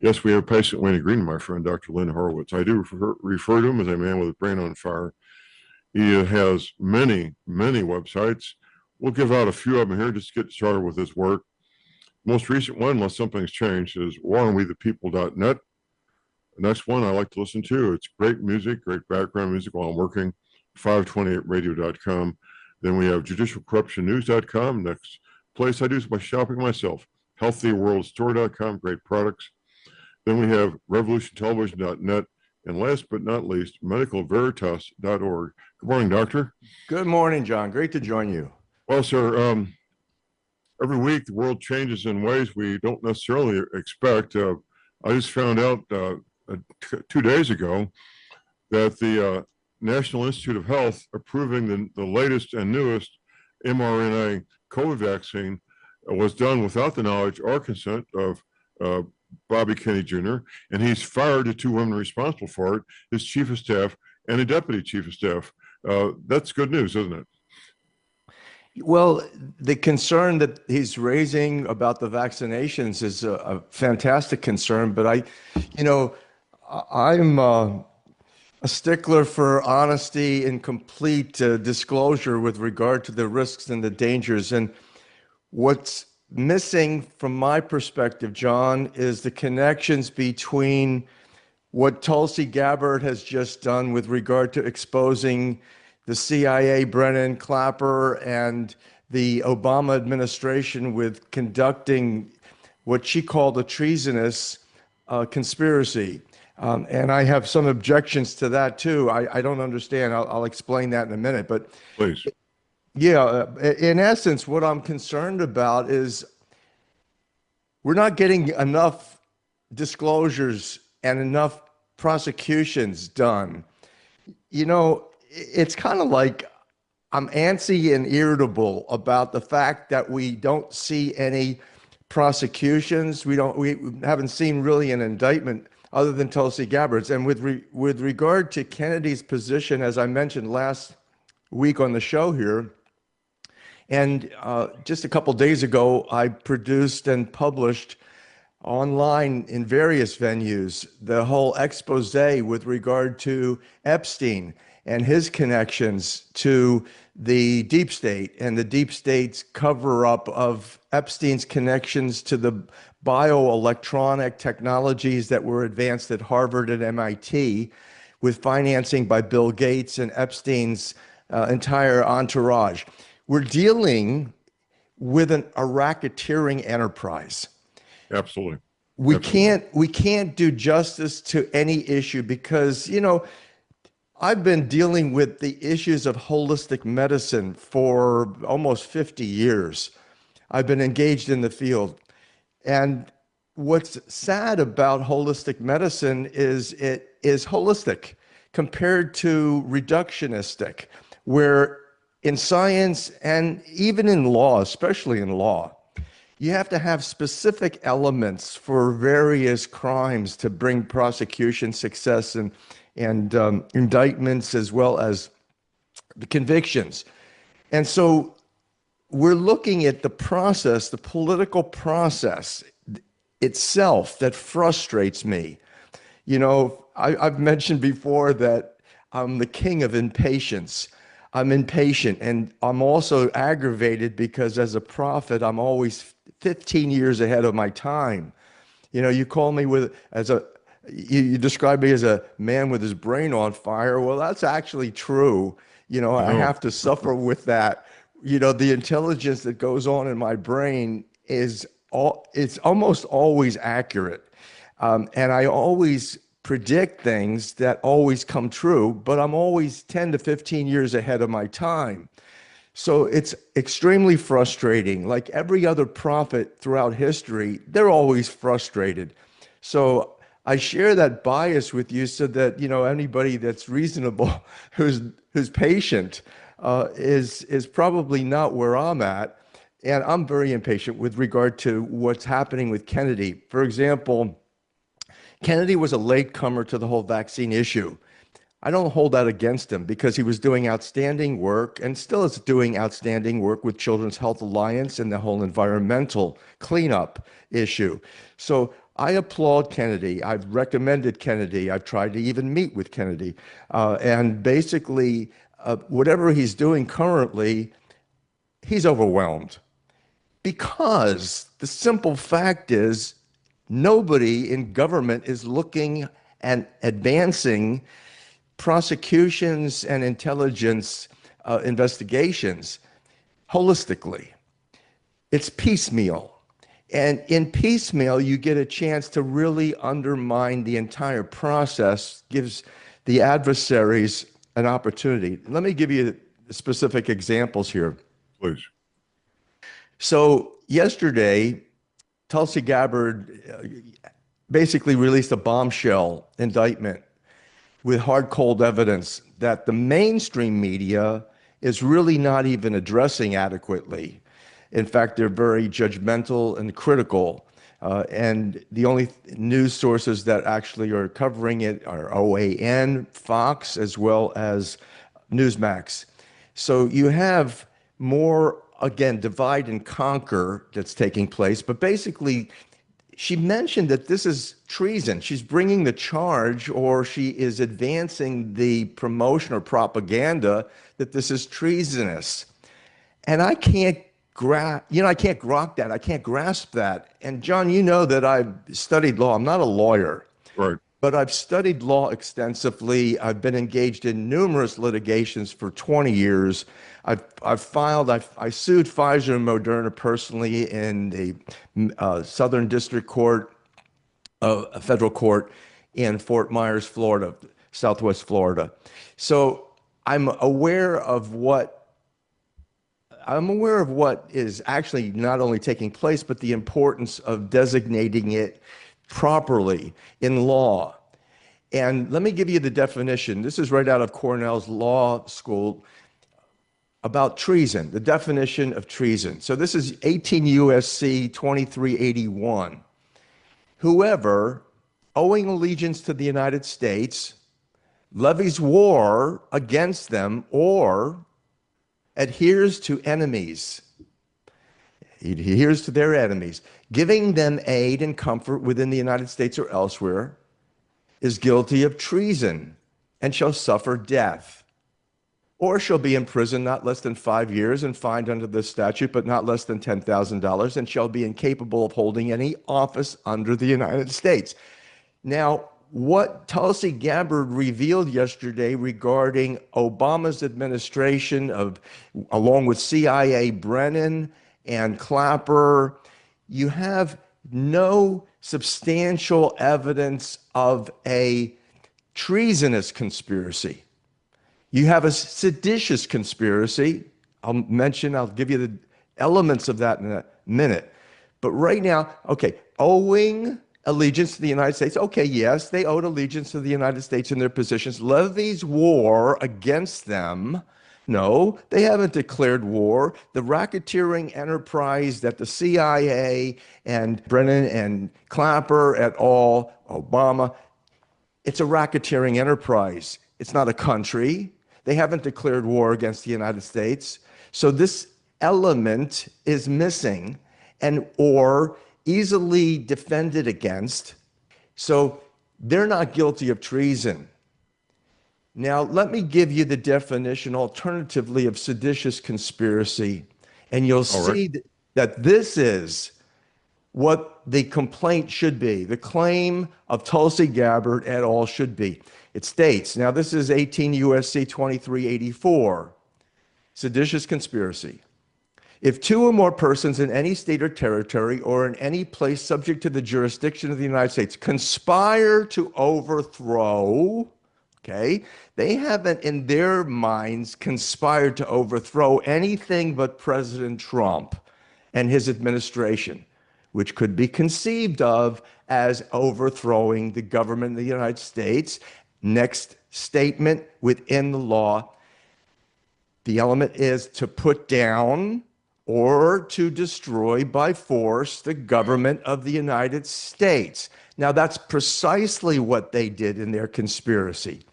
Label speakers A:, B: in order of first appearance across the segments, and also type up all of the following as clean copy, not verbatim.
A: Yes, we have patient Wayne Green, my friend, Dr. Lynn Horowitz. I do refer to him as a man with a brain on fire. He has many, many websites. We'll give out a few of them here just to get started with his work. Most recent one, unless something's changed, is warnwethepeople.net. The next one I like to listen to. It's great music, great background music while I'm working, 528radio.com. Then we have judicialcorruptionnews.com. Next place I do is by shopping myself, healthyworldstore.com, great products. Then we have revolutiontelevision.net. And last but not least, medicalveritas.org. Good morning, Doctor.
B: Good morning, John. Great to join you.
A: Well, sir, every week the world changes in ways we don't necessarily expect. I just found out 2 days ago that the National Institute of Health approving the latest and newest mRNA COVID vaccine was done without the knowledge or consent of Bobby Kennedy Jr., and he's fired the 2 women responsible for it, his chief of staff and a deputy chief of staff. That's good news, isn't it?
B: Well, the concern that he's raising about the vaccinations is a fantastic concern, but I'm a stickler for honesty and complete disclosure with regard to the risks and the dangers. And what's missing from my perspective, John, is the connections between what Tulsi Gabbard has just done with regard to exposing the CIA, Brennan, Clapper, and the Obama administration with conducting what she called a treasonous conspiracy. And I have some objections to that too. I don't understand. I'll explain that in a minute. But
A: please.
B: Yeah, in essence, what I'm concerned about is we're not getting enough disclosures and enough prosecutions done. It's kind of like I'm antsy and irritable about the fact that we don't see any prosecutions. We haven't seen really an indictment other than Tulsi Gabbard's. And with regard to Kennedy's position, as I mentioned last week on the show here, and just a couple days ago, I produced and published online in various venues the whole expose with regard to Epstein and his connections to the deep state and the deep state's cover-up of Epstein's connections to the bioelectronic technologies that were advanced at Harvard and MIT with financing by Bill Gates and Epstein's entire entourage. We're dealing with a racketeering enterprise.
A: Absolutely.
B: We can't do justice to any issue because, I've been dealing with the issues of holistic medicine for almost 50 years. I've been engaged in the field. And what's sad about holistic medicine is it is holistic compared to reductionistic, where in science and even in law, especially in law, you have to have specific elements for various crimes to bring prosecution success and indictments as well as the convictions. And so we're looking at the process, the political process itself that frustrates me. I've mentioned before that I'm the king of impatience. I'm impatient, and I'm also aggravated because as a prophet, I'm always 15 years ahead of my time. You call me you describe me as a man with his brain on fire. Well, that's actually true. I have to suffer with that. The intelligence that goes on in my brain it's almost always accurate. And I always predict things that always come true, but I'm always 10 to 15 years ahead of my time. So it's extremely frustrating. Like every other prophet throughout history, they're always frustrated. So I share that bias with you so that, anybody that's reasonable, who's patient, is probably not where I'm at. And I'm very impatient with regard to what's happening with Kennedy. For example, Kennedy was a latecomer to the whole vaccine issue. I don't hold that against him because he was doing outstanding work and still is doing outstanding work with Children's Health Alliance and the whole environmental cleanup issue. So I applaud Kennedy. I've recommended Kennedy. I've tried to even meet with Kennedy. And basically, whatever he's doing currently, he's overwhelmed because the simple fact is nobody in government is looking and advancing prosecutions and intelligence investigations holistically. It's piecemeal. And in piecemeal, you get a chance to really undermine the entire process, gives the adversaries an opportunity. Let me give you specific examples here.
A: Please.
B: So yesterday, Tulsi Gabbard basically released a bombshell indictment with hard, cold evidence that the mainstream media is really not even addressing adequately. In fact, they're very judgmental and critical. And the only news sources that actually are covering it are OAN, Fox, as well as Newsmax. So you have more, again, divide and conquer that's taking place. But basically, she mentioned that this is treason. She's bringing the charge, or she is advancing the promotion or propaganda that this is treasonous. And I can't I can't grok that. I can't grasp that. And John, you know that I've studied law. I'm not a lawyer,
A: Right.
B: but I've studied law extensively. I've been engaged in numerous litigations for 20 years. I sued Pfizer and Moderna personally in the Southern District Court, a federal court in Fort Myers, Florida, Southwest Florida. So I'm aware of what is actually not only taking place, but the importance of designating it properly in law. And let me give you the definition. This is right out of Cornell's law school about treason, the definition of treason. So this is 18 U.S.C. 2381. Whoever, owing allegiance to the United States, levies war against them or adheres to enemies. He adheres to their enemies, giving them aid and comfort within the United States or elsewhere, is guilty of treason and shall suffer death, or shall be imprisoned not less than 5 years and fined under this statute, but not less than $10,000, and shall be incapable of holding any office under the United States. Now, what Tulsi Gabbard revealed yesterday regarding Obama's administration along with CIA Brennan and Clapper, you have no substantial evidence of a treasonous conspiracy. You have a seditious conspiracy. I'll give you the elements of that in a minute. But right now, okay, owing allegiance to the United States. Okay, yes, they owed allegiance to the United States in their positions. Levies war against them. No, they haven't declared war. The racketeering enterprise that the CIA and Brennan and Clapper et al., Obama, it's a racketeering enterprise. It's not a country. They haven't declared war against the United States. So this element is missing or easily defended against. So they're not guilty of treason. Now, let me give you the definition alternatively of seditious conspiracy, and you'll see that this is what the complaint should be. The claim of Tulsi Gabbard et al. Should be. It states, now this is 18 U.S.C. 2384, seditious conspiracy. If two or more persons in any state or territory or in any place subject to the jurisdiction of the United States conspire to overthrow, okay, they haven't in their minds conspired to overthrow anything but President Trump and his administration, which could be conceived of as overthrowing the government of the United States. Next statement within the law, the element is to put down or to destroy by force the government of the United States. Now, that's precisely what they did in their conspiracy.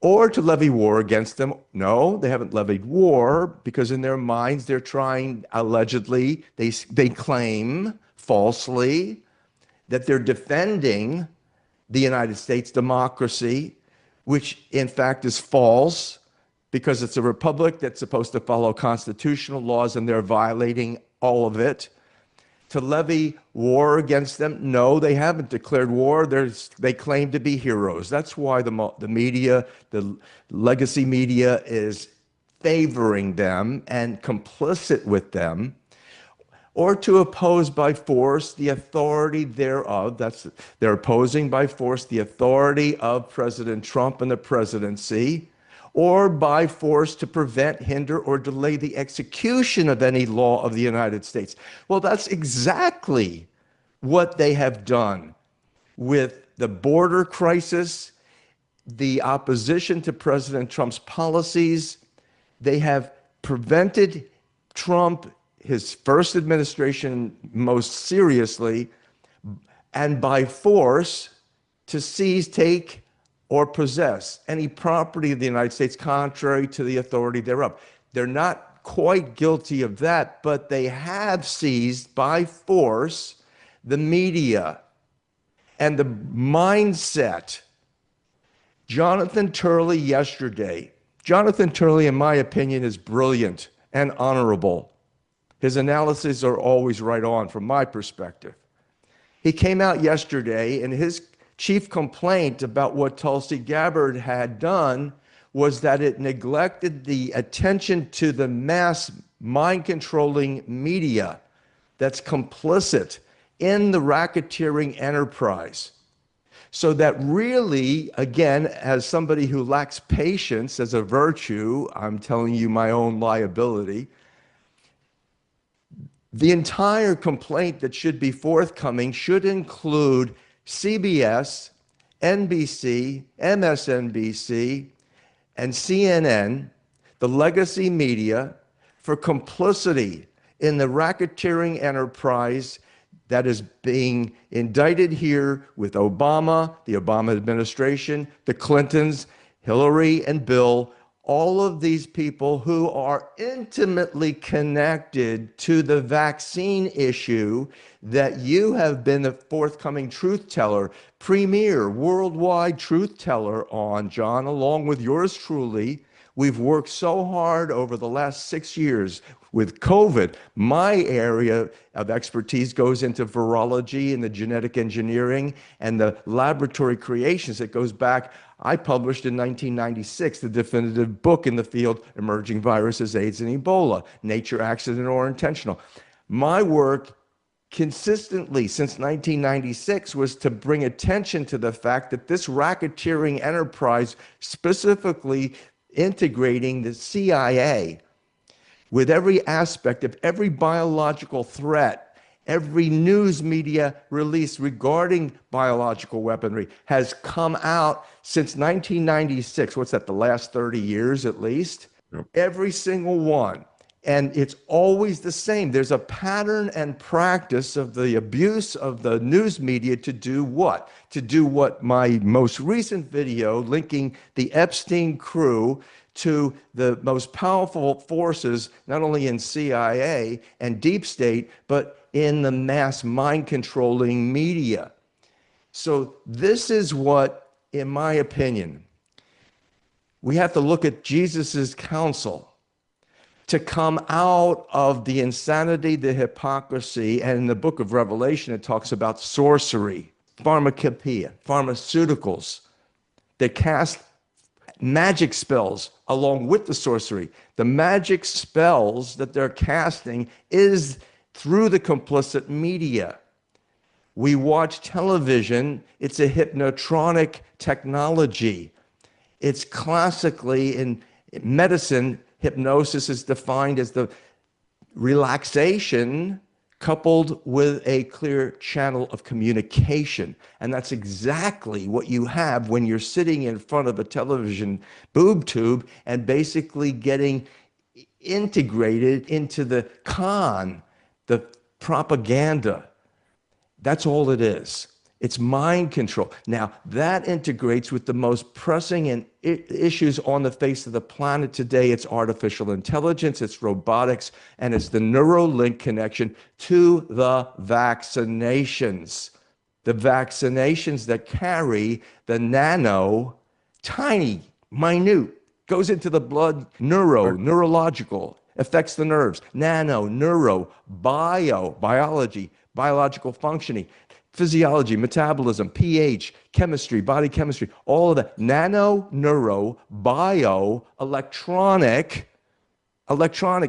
B: Or to levy war against them. No, they haven't levied war because in their minds they're trying, allegedly, they claim falsely, that they're defending the United States democracy, which in fact is false because it's a republic that's supposed to follow constitutional laws and they're violating all of it. To levy war against them? No, they haven't declared war. They claim to be heroes. That's why the media, the legacy media, is favoring them and complicit with them, or to oppose by force the authority thereof. They're opposing by force the authority of President Trump and the presidency, or by force to prevent, hinder, or delay the execution of any law of the United States. Well, that's exactly what they have done with the border crisis, the opposition to President Trump's policies. They have prevented Trump, his first administration most seriously, and by force to seize, take, or possess any property of the United States contrary to the authority thereof. They're not quite guilty of that, but they have seized by force the media and the mindset. Jonathan Turley yesterday. Jonathan Turley, in my opinion, is brilliant and honorable. His analyses are always right on from my perspective. He came out yesterday, and his chief complaint about what Tulsi Gabbard had done was that it neglected the attention to the mass mind-controlling media that's complicit in the racketeering enterprise. So that really, again, as somebody who lacks patience as a virtue, I'm telling you my own liability, the entire complaint that should be forthcoming should include CBS, NBC, MSNBC, and CNN, the legacy media, for complicity in the racketeering enterprise that is being indicted here with Obama, the Obama administration, the Clintons, Hillary and Bill, all of these people who are intimately connected to the vaccine issue that you have been the forthcoming truth teller, premier worldwide truth teller on, John, along with yours truly. We've worked so hard over the last 6 years with COVID. My area of expertise goes into virology and the genetic engineering and the laboratory creations. It goes back, I published in 1996, the definitive book in the field, Emerging Viruses, AIDS, and Ebola, Nature, Accident, or Intentional. My work consistently since 1996 was to bring attention to the fact that this racketeering enterprise, specifically integrating the CIA with every aspect of every biological threat, every news media release regarding biological weaponry has come out since 1996. What's that, the last 30 years at least?
A: Yep.
B: Every single one. And it's always the same. There's a pattern and practice of the abuse of the news media to do what? To do what my most recent video linking the Epstein crew to the most powerful forces, not only in CIA and deep state, but in the mass mind-controlling media. So this is what, in my opinion, we have to look at Jesus's counsel to come out of the insanity, the hypocrisy, and in the book of Revelation, it talks about sorcery, pharmacopoeia, pharmaceuticals that cast magic spells along with the sorcery. The magic spells that they're casting is through the complicit media. We watch television. It's a hypnotronic technology. It's classically in medicine, hypnosis is defined as the relaxation coupled with a clear channel of communication. And that's exactly what you have when you're sitting in front of a television boob tube and basically getting integrated into the the propaganda. That's all it is. It's mind control. Now, that integrates with the most pressing issues on the face of the planet today. It's artificial intelligence, it's robotics, and it's the Neuralink connection to the vaccinations. the vaccinations that carry the nano, tiny, minute, goes into the blood, neurological, affects the nerves, nano, neuro, biology, biological functioning, physiology, metabolism, pH, chemistry, body chemistry, all of that. Nano, neuro, bio, electronic.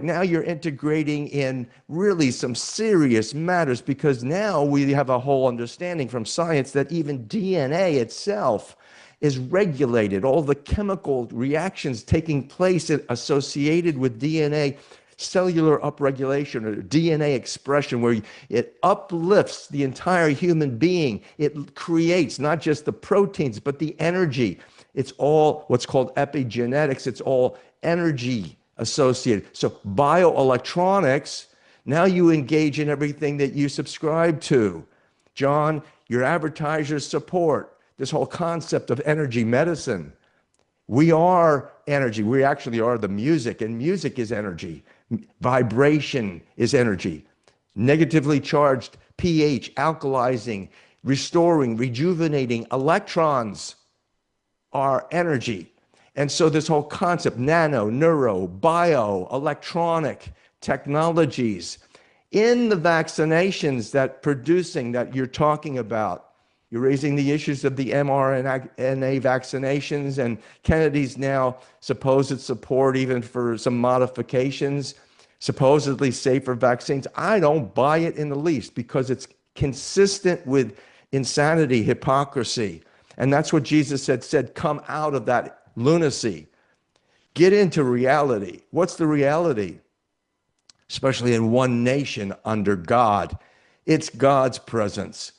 B: Now you're integrating in really some serious matters, because now we have a whole understanding from science that even DNA itself is regulated. All the chemical reactions taking place associated with DNA, cellular upregulation or DNA expression, where it uplifts the entire human being. It creates not just the proteins, but the energy. It's all what's called epigenetics. It's all energy associated. So bioelectronics, now you engage in everything that you subscribe to. John, your advertisers support this whole concept of energy medicine. We are energy. We actually are the music, and music is energy. Vibration is energy. Negatively charged pH, alkalizing, restoring, rejuvenating electrons are energy. And so this whole concept, nano, neuro, bio, electronic technologies in the vaccinations that you're talking about. You're raising the issues of the mRNA vaccinations, and Kennedy's now supposed support even for some modifications, supposedly safer vaccines. I don't buy it in the least, because it's consistent with insanity, hypocrisy. And that's what Jesus said, come out of that lunacy. Get into reality. What's the reality? Especially in one nation under God. It's God's presence.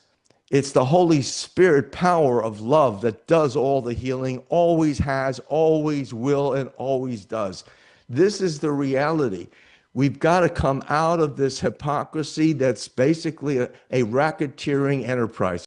B: It's the Holy Spirit power of love that does all the healing, always has, always will, and always does. This is the reality. We've got to come out of this hypocrisy that's basically a racketeering enterprise.